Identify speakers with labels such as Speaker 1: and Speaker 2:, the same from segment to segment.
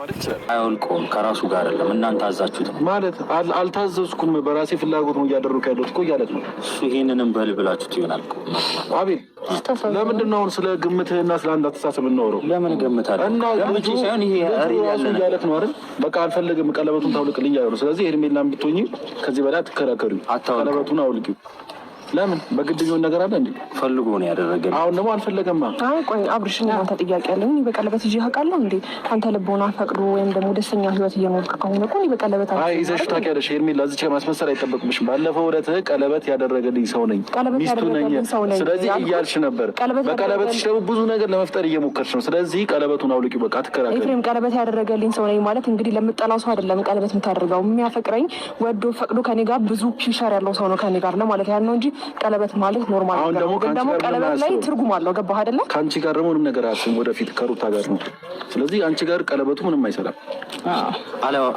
Speaker 1: ማለት ይችላል።
Speaker 2: አይወልቆም ከራሱ ጋር አይደለም እናንተ አዛችሁት
Speaker 1: ማለት አልታዘዝኩም በራሴ ፍላጎት ነው እያደረኩ ያለሁት እኮ እያለት ነው
Speaker 2: እሱ። ይሄንንም በል ብላችሁት ይሆናል እኮ
Speaker 1: አቤል። ለምንድን ነው ስለ ግምትህና ስለ አንድ አስተሳሰብ እናወራው?
Speaker 2: ለምን ገምታለሁ?
Speaker 1: እና ልጁ ሳይሆን ይሄ ራሱ እያለት ነው አይደል? በቃ አልፈለግም ቀለበቱን ታውልቅልኝ እያሉ ነው። ስለዚህ ሄርሜላን ብትሆኚ ከዚህ በላይ አትከራከሪም። ቀለበቱን አውልቂው። ለምን በግድ ቢሆን ነገር አለ እንዴ? ፈልጎ ነው ያደረገ። አሁን ደግሞ አልፈለገማ።
Speaker 3: አይ ቆይ አብርሽ፣ አንተ ጥያቄ አለኝ። በቀለበት ይዤ አውቃለሁ እንዴ? አንተ ልቦና ፈቅዶ ወይም ደግሞ ደስተኛ ህይወት እየኖርክ ከሆነ እኮ በቀለበት
Speaker 1: አይ ይዘሽ ታውቂያለሽ። ሄርሜላ እዚህ ማስመሰል አይጠበቅብሽም። ባለፈው ዕለት ቀለበት ያደረገልኝ ሰው ነኝ፣ ሚስቱ ነኝ። ስለዚህ እያልሽ ነበር። በቀለበትሽ ደግሞ ብዙ ነገር ለመፍጠር እየሞከርሽ ነው። ስለዚህ ቀለበቱን አውልቂው። በቃ አትከራከሪ።
Speaker 3: ኤፍሬም፣ ቀለበት ያደረገልኝ ሰው ነኝ ማለት እንግዲህ ለምጠላው ሰው አይደለም ቀለበት የምታደርገው። የሚያፈቅረኝ ወዶ ፈቅዶ ከኔ ጋር ብዙ ፊውቸር ያለው ሰው ነው ከኔ ጋር ነው ማለት ያለው እንጂ ቀለበት ማለት ኖርማል ነው። ደግሞ ቀለበት ላይ ትርጉም አለው። ገባህ አይደለ?
Speaker 1: ከአንቺ ጋር ደግሞ ምንም ነገር አያስብም። ወደፊት ከሩታ ጋር ነው። ስለዚህ አንቺ ጋር ቀለበቱ ምንም አይሰራም።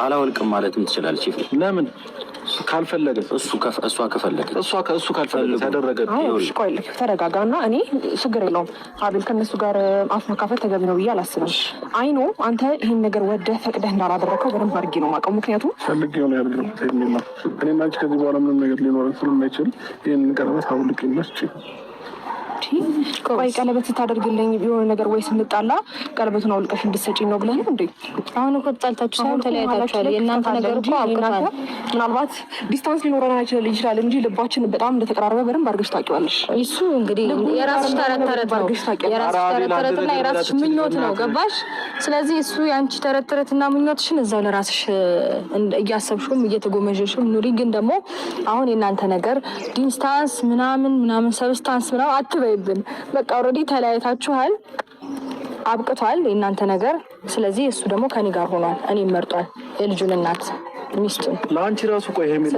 Speaker 2: አላወልቅም ማለትም ትችላለች። ለምን ካልፈለገ እሱ ከፈለገ እሱ ካልፈለገ ያደረገ
Speaker 3: ቆይ ተረጋጋና፣ እኔ ችግር የለውም አቤል፣ ከነሱ ጋር አፍ መካፈል ተገቢ ነው ብዬ አላስብም። አይኖ አንተ ይህን ነገር ወደህ ፈቅደህ እንዳላደረከው በደንብ አድርጌ ነው የማውቀው። ምክንያቱም
Speaker 4: ፈልጌ ነው ያደረገው። እኔና አንቺ ከዚህ በኋላ ምንም ነገር ሊኖረን ስለማይችል ይህንን ቀለበት አውልቅ ይመስች።
Speaker 3: ቆይ ቀለበት ስታደርግልኝ የሆነ ነገር ወይ ስንጣላ ቀለበቱን አውልቀሽ እንድትሰጪኝ ነው ብለህ ነው እንዴ?
Speaker 5: አሁን እኮ ተጣልታችሁ ሳይሆን ተለያይታችኋል። የእናንተ ነገር እኮ አውቅቷል።
Speaker 3: ምናልባት ዲስታንስ ሊኖረን ይችላል እንጂ ልባችን በጣም እንደተቀራረበ በደንብ አድርገሽ ታውቂዋለሽ።
Speaker 5: እሱ እንግዲህ የራስሽ ተረት ነው፣ የራስሽ ተረትና የራስሽ ምኞት ነው። ገባሽ? ስለዚህ እሱ የአንቺ ተረትና ምኞትሽን እዛው ለራስሽ እያሰብሽም እየተጎመዠሽም ኑሪ። ግን ደግሞ አሁን የእናንተ ነገር ዲስታንስ ምናምን ሰብስታንስ ምናምን አትበይብን። በቃ ኦልሬዲ ተለያይታችኋል፣ አብቅቷል የእናንተ ነገር። ስለዚህ እሱ ደግሞ ከኔ ጋር ሆኗል፣ እኔም መርጧል የልጁን እናት ሚስቱን።
Speaker 1: ለአንቺ ራሱ ቆይ ሄርሜላ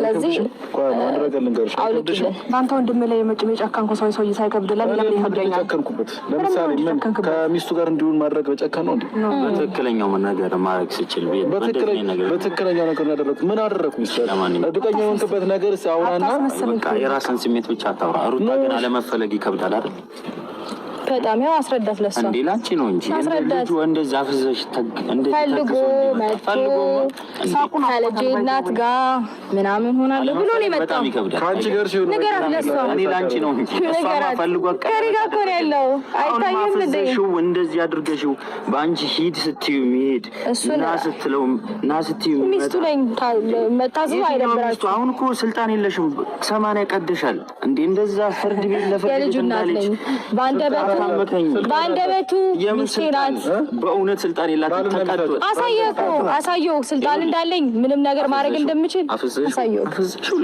Speaker 3: በአንተ ወንድም ላይ የጨከንኩ ሰው ሳይከብድ ለምን ይከብደኛል?
Speaker 1: ለምሳሌ ምን ከሚስቱ ጋር እንዲሁን ማድረግ በጨከን ነው እንዴ?
Speaker 2: በትክክለኛው ነገር ማድረግ ሲችል
Speaker 1: በትክክለኛው ነገር ያደረኩት ምን አደረኩ? እርግጠኛ የሆንክበት ነገር አውራና
Speaker 2: የራስን ስሜት ብቻ አታውራ። ሩታ ግን አለመፈለግ ይከብዳል አይደል?
Speaker 5: በጣም ያው አስረዳት። ለሷ
Speaker 2: እንዴ ላንቺ ነው እንጂ ልጁ እንደዛ አፍዘሽ
Speaker 5: ፈልጎ ሳቁን አለጂ እናት ጋር ምናምን ሆናለሁ ብሎ ነው የመጣው።
Speaker 2: በጣም ይከብዳል።
Speaker 1: ካንቺ ጋር ሲሆን
Speaker 5: ነገር ለሷ
Speaker 2: እኔ ላንቺ ነው እንጂ እሷ ፈልጎ
Speaker 5: ከሪጋ ኮን ያለው አይታየም እንዴ?
Speaker 2: እንደዚህ አድርገሽው በአንቺ ሂድ ስትዩ የሚሄድ ና ስትዩ
Speaker 5: ሚስቱ ነኝ መታዘብ አይደብራችሁ?
Speaker 2: አሁን እኮ ስልጣን የለሽም። 80 ቀደሻል እንዴ? እንደዛ ፍርድ ቤት ለፍርድ እንዳለች
Speaker 5: በአንደበቱ ሚስቴ ናት።
Speaker 2: በእውነት ስልጣን የላትም። ተቀጥቶ
Speaker 5: አሳየው ስልጣን እንዳለኝ ምንም ነገር ማድረግ እንደምችል አሳየው።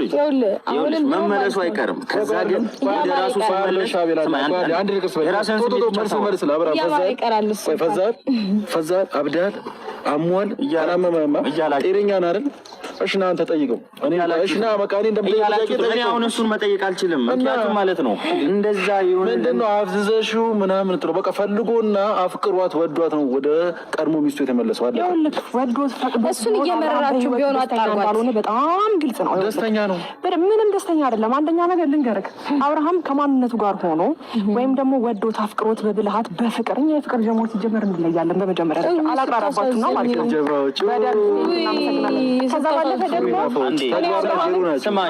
Speaker 1: ይኸውልሽ
Speaker 2: መመለሱ አይቀርም። ከዛ ግን ወደ ራሱ ሲመለስ
Speaker 1: ፈዛል አብዳል አሟል አላመመማ ጤነኛ ነህ አይደል? እሺ ና አንተ ጠይቀው። እሺ ና በቃ
Speaker 2: እኔ አሁን እሱን መጠየቅ አልችልም። ምክንያቱም ማለት ነው እንደዛ ይሁን
Speaker 1: ምንድነው አፍዝዘሽው ምናምን ጥሩ በቃ ፈልጎና አፍቅሯት ወዷት ነው ወደ ቀድሞ ሚስቱ የተመለሰው አለ።
Speaker 3: ወዶት ፈቅዶ
Speaker 5: እሱን እየመረራችሁ ቢሆን አጣጣሉ
Speaker 3: በጣም ግልጽ ነው።
Speaker 1: ደስተኛ ነው
Speaker 3: ምንም ደስተኛ አይደለም። አንደኛ ነገር ልንገርህ፣ አብርሃም ከማንነቱ ጋር ሆኖ ወይም ደግሞ ወዶት አፍቅሮት በብልሃት በፍቅር እኛ የፍቅር ጀሞች ጀመር እንለያለን። በመጀመሪያ አላቅራራባችሁ ነው ማለት ነው።
Speaker 1: ጀባዎች
Speaker 3: ከዛ ባለፈ ደግሞ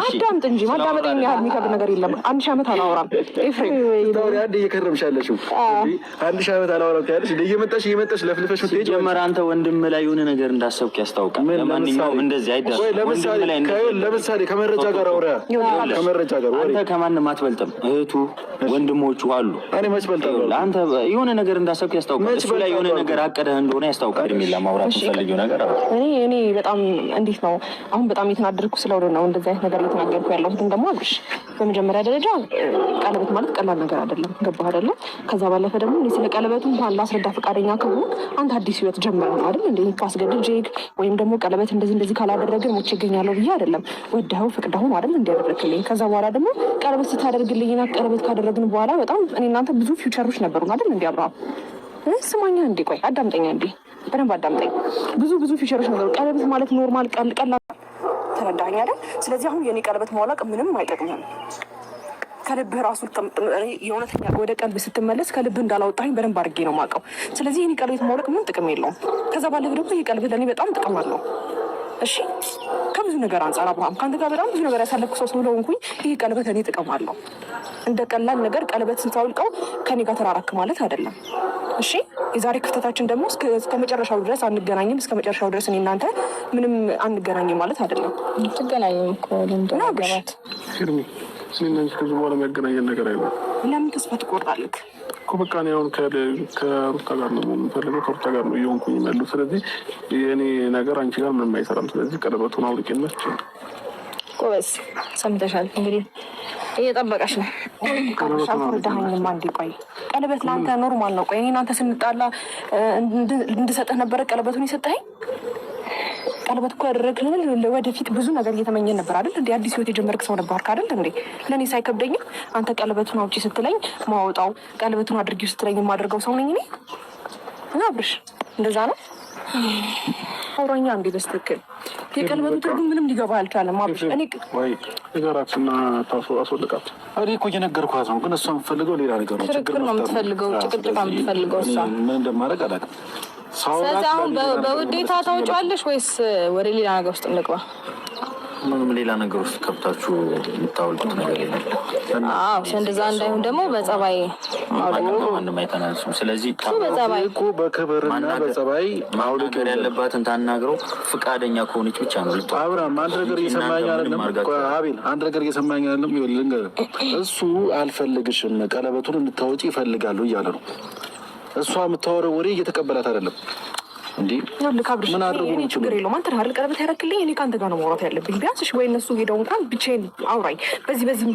Speaker 3: አዳምጥ እንጂ ማዳመጥ የሚያህል የሚከብድ ነገር የለም። 1000 ዓመት አላወራም ኤፍሬም
Speaker 1: እየከረምሻለሽ 1000 ዓመት አላወራም ያለሽ እየመጣሽ ለፍልፈሽ ወጥተሽ
Speaker 2: ጀመረ። አንተ ወንድም ላይ የሆነ ነገር እንዳሰብክ ያስታውቃል። ለማንኛውም እንደዚህ አይደለም።
Speaker 1: ለምሳሌ ከመረጃ ጋር አውራ። ከመረጃ ጋር
Speaker 2: አንተ ከማንም አትበልጥም። እህቱ ወንድሞቹ አሉ።
Speaker 1: እኔ መች በልጣለሁ?
Speaker 2: አንተ የሆነ ነገር እንዳሰብክ ያስታውቃል። እሱ ላይ የሆነ ነገር አቀደህ እንደሆነ ያስታውቃል። የሚል ለማውራት ፈልጌው ነገር
Speaker 3: እኔ በጣም እንዴት ነው አሁን በጣም የተናደድኩ ስለሆነ ነው እንደዚህ አይነት ነገር እየተናገርኩ ያለሁት። ግን ደግሞ አብርሽ በመጀመሪያ ደረጃ ቀለበት ማለት ቀላል ነገር አይደለም። ገባህ አይደለ? ከዛ ባለፈ ደግሞ እኔ ስለ ቀለበቱ እንኳን ላስረዳ ፈቃደኛ ከሆንክ አንተ አዲስ ህይወት ጀምረህ ነው አይደል? እንዴ ካስገድጄ ወይም ደግሞ ቀለበት እንደዚህ ካላደረግን ሞቼ እገኛለሁ ብዬ አይደለም። ወደኸው ፍቅደኸው አይደል እንዲያደርግልኝ። ከዛ በኋላ ደግሞ ቀለበት ስታደርግልኝና ቀለበት ካደረግን በኋላ በጣም እኔ እናንተ ብዙ ፊውቸሮች ነበሩን አይደል? እንዴ አብርሃም ስማኛ እንዴ ቆይ አዳምጠኛ እንዴ በደንብ አዳምጠኝ። ብዙ ፊውቸሮች ነበሩ። ቀለበት ማለት ኖርማል ቀላል ተረዳኸኝ አይደል? ስለዚህ አሁን የኔ ቀለበት ማውለቅ ምንም አይጠቅምም። ከልብህ ራሱ የእውነተኛ ወደ ቀልብ ስትመለስ ከልብህ እንዳላወጣኝ በደንብ አድርጌ ነው የማውቀው። ስለዚህ ይህን ቀለበት ማውለቅ ምንም ጥቅም የለውም። ከዛ ባለፈ ደግሞ ይህ ቀለበት ለእኔ በጣም ጥቅም አለው። እሺ ከብዙ ነገር አንጻር አብርሃም ከአንተ ጋር በጣም ብዙ ነገር ያሳለፍኩ ሰው ስለሆንኩኝ ይህ ቀለበት እኔ ጥቅም አለው። እንደ ቀላል ነገር ቀለበት ስታወልቀው ከኔ ጋር ተራራክ ማለት አይደለም። እሺ የዛሬ ክፍተታችን ደግሞ እስከ መጨረሻው ድረስ አንገናኝም። እስከ መጨረሻው ድረስ እኔ እናንተ ምንም አንገናኝም ማለት አይደለም።
Speaker 5: ትገናኝም እኮ ለምደናገባት
Speaker 4: ፊርሚ እኔና አንቺ ከዚህ በኋላ የሚያገናኘን ነገር አይሆንም።
Speaker 3: ለምን ተስፋ ትቆርጣለህ
Speaker 4: እኮ? በቃ እኔ አሁን ከሩታ ጋር ነው የምፈልገው፣ ከሩታ ጋር ነው እየሆንኩኝ ያለው። ስለዚህ የእኔ ነገር አንቺ ጋር ምንም አይሰራም። ስለዚህ ቀለበቱን አውልቄልሽ።
Speaker 3: ጎበዝ ሰምተሻል። እንግዲህ እየጠበቀሽ ነው። ዳሀኝማ እንዲ ቆይ ቀለበት ለአንተ ኖርማል ነው። ቆይ እኔ እናንተ ስንጣላ እንድሰጠህ ነበረ ቀለበቱን የሰጠኸኝ። ቀለበት እኮ ያደረግልን ወደፊት ብዙ ነገር እየተመኘን ነበር አይደል እንዴ? አዲስ ህይወት የጀመርክ ሰው ነበር አይደል እንዴ? ለእኔ ሳይከብደኝም አንተ ቀለበቱን አውጪ ስትለኝ ማወጣው፣ ቀለበቱን አድርጊው ስትለኝ የማደርገው ሰው ነኝ እኔ እና አብርሽ እንደዛ ነው። አውራኛ እንዴ በስትክክል የቀለበቱ ትርጉም ምንም ሊገባ አልቻለም። አብርሽ እኔ
Speaker 4: ወይ ነገራትና አስወልቃት።
Speaker 1: እኔ እኮ እየነገርኳት ነው፣ ግን እሷ የምትፈልገው ሌላ ነገር ነው።
Speaker 5: ችግር ነው የምትፈልገው፣ ጭቅጭቅ ነው የምትፈልገው እሷ።
Speaker 1: ምን እንደማደርግ አላውቅም።
Speaker 5: ስለዚህ አሁን በውዴታ ታውጫዋለሽ ወይስ ወደ ሌላ ነገር ውስጥ እንግባ?
Speaker 2: ምንም ሌላ ነገር ውስጥ ከብታችሁ የምታወልቁት ነገር የለም።
Speaker 5: እንደዛ እንዳይሆን ደግሞ በጸባይ
Speaker 2: ማንም አይተናልሱም። ስለዚህ
Speaker 5: በጸባይ
Speaker 1: እኮ በክብርና በጸባይ
Speaker 2: ማውለቅ ያለባትን ታናግረው ፈቃደኛ ከሆነች ብቻ ነው።
Speaker 1: አብርሃም አንድ ነገር እየሰማኝ አይደለም። አቤል አንድ ነገር እየሰማኝ አይደለም። ልንገርህ፣ እሱ አልፈልግሽም ቀለበቱን እንድታወጪ ይፈልጋሉ እያለ ነው። እሷ የምታወራው ወሬ እየተቀበላት አይደለም። እንዴ ምን አድርጉ?
Speaker 3: ችግር የለውም። አንተ አይደል ቀለበት ያደረክልኝ? እኔ ከአንተ ጋር ነው ማውራት ያለብኝ። ቢያንስ ወይ እነሱ ሄደው እንኳን ብቻዬን አውራኝ፣ በዚህ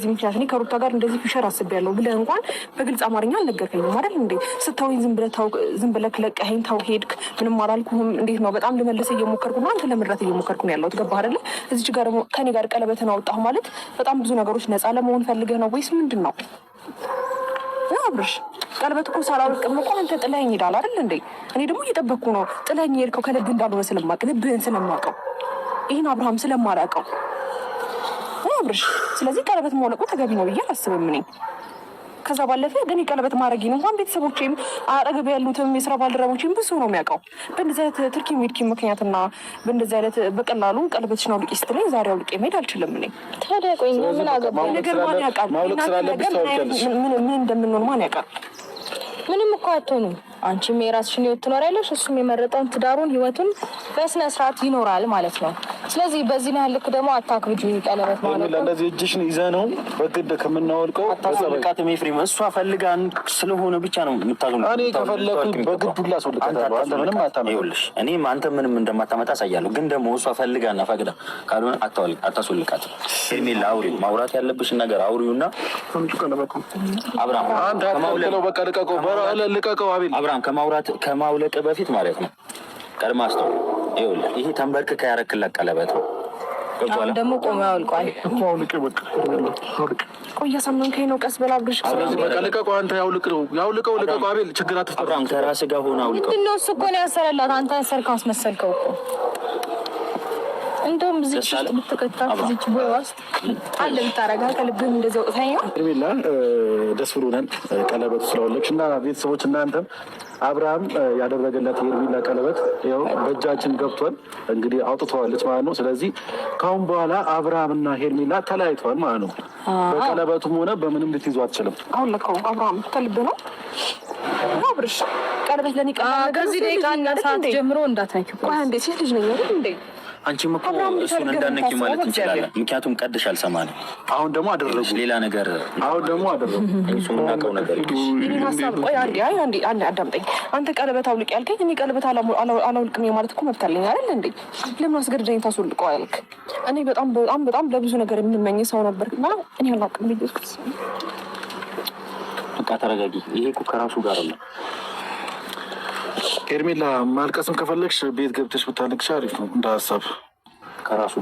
Speaker 3: ምክንያት እኔ ከሩታ ጋር እንደዚህ ፊሸር አስቤያለሁ ብለህ እንኳን በግልጽ አማርኛ አልነገርከኝም አይደል እንዴ? ስታወኝ ዝም ብለህ ለቀኸኝ ተው ሄድክ። ምንም አላልኩህም። እንዴት ነው? በጣም ልመልስ እየሞከርኩ ነው፣ አንተ ለመድራት እየሞከርኩ ነው ያለሁት። ገባህ አይደለ? እዚች ጋር ደግሞ ከኔ ጋር ቀለበትን አወጣሁ ማለት በጣም ብዙ ነገሮች ነፃ ለመሆን ፈልገህ ነው ወይስ ምንድን ነው? አብርሽ ቀለበት እኮ ሳላወልቅም እኮ አንተ ጥለኸኝ ሄዳል አይደል እንዴ? እኔ ደግሞ እየጠበቅኩ ነው። ጥለኸኝ ሄድከው ከልብ እንዳልሆነ ስለማውቅ፣ ልብህን ስለማውቀው፣ ይህን አብርሃም ስለማላውቀው አብርሽ። ስለዚህ ቀለበት ማውለቁ ተገቢ ነው ብዬ አላስብም እኔ። ከዛ ባለፈ ግን ቀለበት ማድረግ እንኳን ቤተሰቦቼም አጠገብ ያሉትም የስራ ባልደረቦቼም ብዙ ነው የሚያውቀው። በእንደዚህ አይነት ትርኪ ሜድኪ ምክንያትና በእንደዚህ አይነት በቀላሉ ቀለበትሽን አውልቂ ስትለኝ ዛሬ አውልቄ መሄድ አልችልም እኔ።
Speaker 5: ታዲያ ቆይ ምን አገባኝ?
Speaker 3: ነገር ማን ያውቃል? ምን እንደምንሆን ማን ያውቃል?
Speaker 5: ምንም እኮ አትሆኑም። አንቺም የራስሽን ህይወት ትኖሪያለሽ፣ እሱም የመረጠውን ትዳሩን ህይወቱን በስነ ስርዓት ይኖራል ማለት ነው። ስለዚህ በዚህ ያህል ልክ ደግሞ አታክብጂ። ቀለበት ማለት ነው
Speaker 1: እንደዚህ እጅሽን ይዘህ ነው በግድ ከምናወልቀው
Speaker 2: አታስወልቃትም። ኤፍሬም እሷ ፈልጋ ስለሆነ ብቻ ነው የምታዞን።
Speaker 1: እኔ ከፈለኩ በግድ ሁላ አስወልቃታለሁ። አንተ ምንም አታመጣም።
Speaker 2: እኔም አንተ ምንም እንደማታመጣ አሳያለሁ። ግን ደግሞ እሷ ፈልጋና ፈቅዳ ካልሆነ አታስወልቃትም። ሄርሜላ አውሪው፣ ማውራት ያለብሽን ነገር አውሪውና አብርሃም
Speaker 1: አንተ አትከለክለው። በቃ ልቀቀው አቤል።
Speaker 2: አብርሃም ከማውለቅ በፊት ማለት ነው ቀድማ አስተው ይኸውልህ፣ ይሄ ተንበርክከ ያረክላት ቀለበት ነው።
Speaker 5: አሁን ደግሞ ቆሞ ያውልቋል።
Speaker 3: ቆይ እያሳመንከኝ ነው። ቀስ በላ ብርሽ።
Speaker 1: በቃ ልቀቀው። አንተ ያውልቀው። ልቀቀው አቤል። ችግር አትፍጠር።
Speaker 2: አብርሃም ከራስህ ጋር ሆነ አውልቀው።
Speaker 5: ምንድን ነው እሱ እኮ ነው ያሰረላት። አንተ ያሰርከው አስመሰልከው እኮ። እንደውም እዚህ ውስጥ ብትከታት እዚች ቦይ ውስጥ አለ ብታረጋ ከልብህም እንደዚህ ወጥታኝ ነው።
Speaker 1: ሄርሜላ ደስ ብሎናል ቀለበቱ ስለወለች እና ቤተሰቦች እናንተም አብርሃም ያደረገላት የሄርሜላ ቀለበት ያው በእጃችን ገብቷል። እንግዲህ አውጥተዋለች ማለት ነው። ስለዚህ ከአሁን በኋላ አብርሃም እና ሄርሜላ ተለያይተዋል ማለት ነው። በቀለበቱም ሆነ በምንም ልትይዙ አትችልም።
Speaker 3: አሁን ለካው አብርሃም ከልብ ነው አብርሽ ቀለበት ለኔ
Speaker 5: ከዚህ ደቂቃ እና ሰዓት ጀምሮ እንዳትነኪው።
Speaker 3: ቆይ አንዴ ሴት ልጅ ነኝ አይደል እንዴ?
Speaker 2: አንቺም እኮ እሱን እንዳነኪ ማለት እንችላለን። ምክንያቱም ቀድሽ አልሰማንም።
Speaker 1: አሁን ደግሞ አደረጉ
Speaker 2: ሌላ ነገር። እሱ የምናውቀው ነገር
Speaker 3: ይሄን ሀሳብ ቆይ አንዴ አዳምጠኝ። አንተ ቀለበት አውልቅ ያልከኝ እኔ ቀለበት አላውልቅም የማለት እኮ መብት አለኝ አይደል እንዴ? ለምን አስገድደኝ ታስወልቀው ያልክ? እኔ በጣም ለብዙ ነገር የምመኝ ሰው ነበርና እኔ አላውቅም። ልጅ
Speaker 2: በቃ ተረጋጊ። ይሄ እኮ ከራሱ ጋር ነው።
Speaker 1: ሄርሜላ ማልቀስም ከፈለግሽ ቤት ገብተሽ ብታለቅሽ አሪፍ ነው እንደ ሀሳብ ከራሱ